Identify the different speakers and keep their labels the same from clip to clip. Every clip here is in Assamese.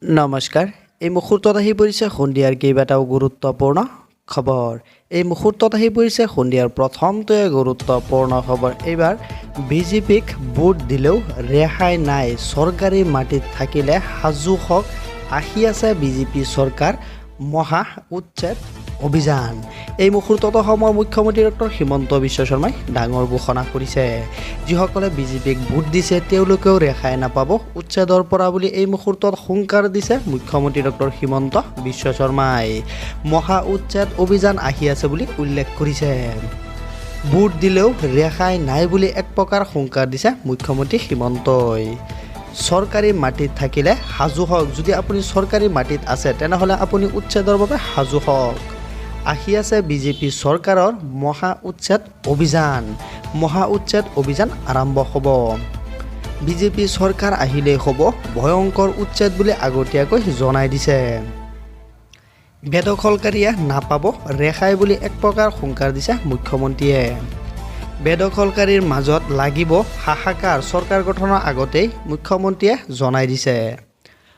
Speaker 1: নমস্কাৰ। এই মুহূৰ্তত আহি পৰিছে সন্ধিয়াৰ কেইবাটাও গুৰুত্বপূৰ্ণ খবৰ। এই মুহূৰ্তত আহি পৰিছে সন্ধিয়াৰ প্ৰথমটোৱে গুৰুত্বপূৰ্ণ খবৰ। এইবাৰ বিজেপিক ভোট দিলেও ৰেহাই নাই, চৰকাৰী মাটিত থাকিলে সাজু হওক, আহি আছে বিজেপি চৰকাৰ মহা উচ্ছেদ অভিযান। এই মুহূৰ্তত অসমৰ মুখ্যমন্ত্ৰী ডক্টৰ হিমন্ত বিশ্ব শৰ্মাই ডাঙৰ ঘোষণা কৰিছে। যিসকলে বিজেপিক ভোট দিছে তেওঁলোকেও ৰেহাই নাপাব উচ্ছেদৰ পৰা বুলি এই মুহূৰ্তত হুংকাৰ দিছে মুখ্যমন্ত্ৰী ডক্টৰ হিমন্ত বিশ্ব শৰ্মাই। মহা উচ্ছেদ অভিযান আহি আছে বুলি উল্লেখ কৰিছে। ভোট দিলেও ৰেহাই নাই বুলি এক প্ৰকাৰ হুংকাৰ দিছে মুখ্যমন্ত্ৰী হিমন্তই। চৰকাৰী মাটিত থাকিলে সাজু হওক, যদি আপুনি চৰকাৰী মাটিত আছে তেনেহ'লে আপুনি উচ্ছেদৰ বাবে সাজু হওক। আহি আছে বিজেপি চৰকাৰৰ মহা উচ্ছেদ অভিযান। মহা উচ্ছেদ অভিযান আৰম্ভ হ'ব। বিজেপি চৰকাৰ আহিলেই হ'ব ভয়ংকৰ উচ্ছেদ বুলি আগতীয়াকৈ জনাই দিছে। বেদখলকাৰীয়ে নাপাব ৰেহাই বুলি এক প্ৰকাৰ হুংকাৰ দিছে মুখ্যমন্ত্ৰীয়ে। বেদখলকাৰীৰ মাজত লাগিব হাহাকাৰ, চৰকাৰ গঠনৰ আগতেই মুখ্যমন্ত্ৰীয়ে জনাই দিছে।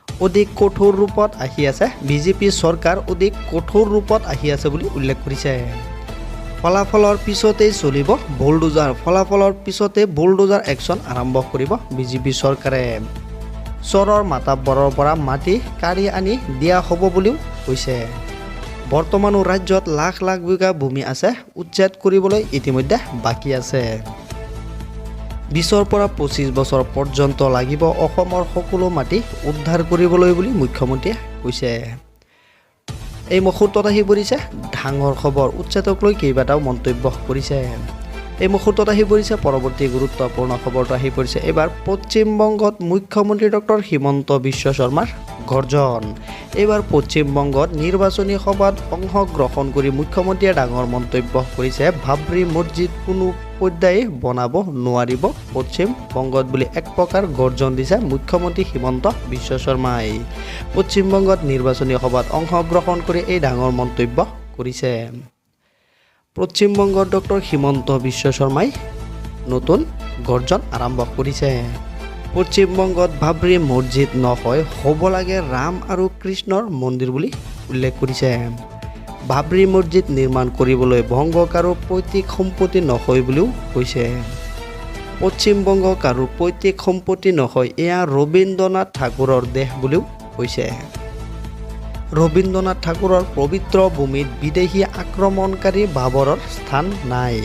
Speaker 1: অধিক কঠোৰ ৰূপত আহি আছে বিজেপি চৰকাৰ, অধিক কঠোৰ ৰূপত আহি আছে বুলি উল্লেখ কৰিছে। ফলাফলৰ পিছতেই চলিব বুলডোজাৰ, ফলাফলৰ পিছতে বুলডোজাৰ একশ্যন আৰম্ভ কৰিব বিজেপি চৰকাৰে। চৰৰ মাতাব্বৰৰ পৰা মাটি কাঢ়ি আনি দিয়া হ'ব বুলিও কৈছে। বৰ্তমানো ৰাজ্যত লাখ লাখ বিঘা ভূমি আছে, উচ্ছেদ কৰিবলৈ ইতিমধ্যে বাকী আছে। 20 পৰা 25 বছৰ পৰ্যন্ত লাগিব অসমৰ সকলো মাটি উদ্ধাৰ কৰিবলৈ বুলি মুখ্যমন্ত্ৰীয়ে কৈছে। এই মুহূৰ্তত আহি পৰিছে ডাঙৰ খবৰ, উচ্ছেদক লৈ কেইবাটাও মন্তব্য কৰিছে। এই মুহূৰ্তত আহি পৰিছে পৰৱৰ্তী গুৰুত্বপূৰ্ণ খবৰটো আহি পৰিছে। এইবাৰ পশ্চিমবংগত মুখ্যমন্ত্ৰী ডক্টৰ হিমন্ত বিশ্ব শৰ্মাৰ গৰ্জন। এইবাৰ পশ্চিমবংগত নিৰ্বাচনী সভাত অংশগ্ৰহণ কৰি মুখ্যমন্ত্ৰীয়ে ডাঙৰ মন্তব্য কৰিছে। বাবৰি মছজিদ কোনো পৰ্যায়ে বনাব নোৱাৰিব পশ্চিমবংগত বুলি এক প্ৰকাৰ গৰ্জন দিছে মুখ্যমন্ত্ৰী হিমন্ত বিশ্ব শৰ্মাই। পশ্চিমবংগত নিৰ্বাচনী সভাত অংশগ্ৰহণ কৰি এই ডাঙৰ মন্তব্য কৰিছে। পশ্চিমবংগত ডক্টৰ হিমন্ত বিশ্ব শৰ্মাই নতুন গৰ্জন আৰম্ভ কৰিছে। পশ্চিমবংগত বাবৰি মছজিদ নহয়, হ'ব লাগে ৰাম আৰু কৃষ্ণৰ মন্দিৰ বুলি উল্লেখ কৰিছে। বাবৰি মছজিদ নিৰ্মাণ কৰিবলৈ বংগ কাৰো পৈতৃক সম্পত্তি নহয় বুলিও কৈছে। পশ্চিমবংগ কাৰো পৈতৃক সম্পত্তি নহয়, এয়া ৰবীন্দ্ৰনাথ ঠাকুৰৰ দেশ বুলিও কৈছে। ৰবীন্দ্ৰনাথ ঠাকুৰৰ পবিত্ৰ ভূমিত বিদেশী আক্ৰমণকাৰী বাবৰৰ স্থান নাই।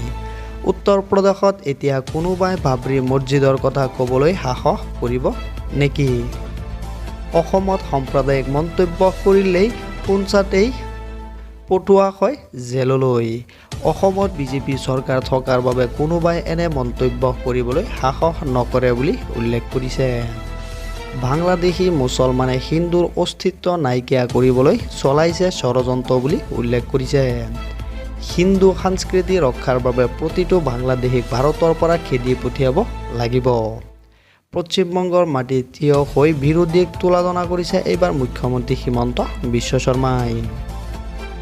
Speaker 1: উত্তৰ প্ৰদেশত এতিয়া কোনোবাই বাবৰি মছজিদৰ কথা ক'বলৈ সাহস কৰিব নেকি? অসমত সাম্প্ৰদায়িক মন্তব্য কৰিলেই পোনছাতেই পঠোৱা হয় জেললৈ। অসমত বিজেপি চৰকাৰ থকাৰ বাবে কোনোবাই এনে মন্তব্য কৰিবলৈ সাহস নকৰে বুলি উল্লেখ কৰিছে। বাংলাদেশী মুছলমানে হিন্দুৰ অস্তিত্ব নাইকিয়া কৰিবলৈ চলাইছে ষড়যন্ত্ৰ বুলি উল্লেখ কৰিছে। হিন্দু সংস্কৃতি ৰক্ষাৰ বাবে প্ৰতিটো বাংলাদেশীক ভাৰতৰ পৰা খেদি পঠিয়াব লাগিব। পশ্চিমবংগৰ মাটিত থিয় হৈ বিৰোধীক তুলনা কৰিছে এইবাৰ মুখ্যমন্ত্ৰী হিমন্ত বিশ্ব শৰ্মাই।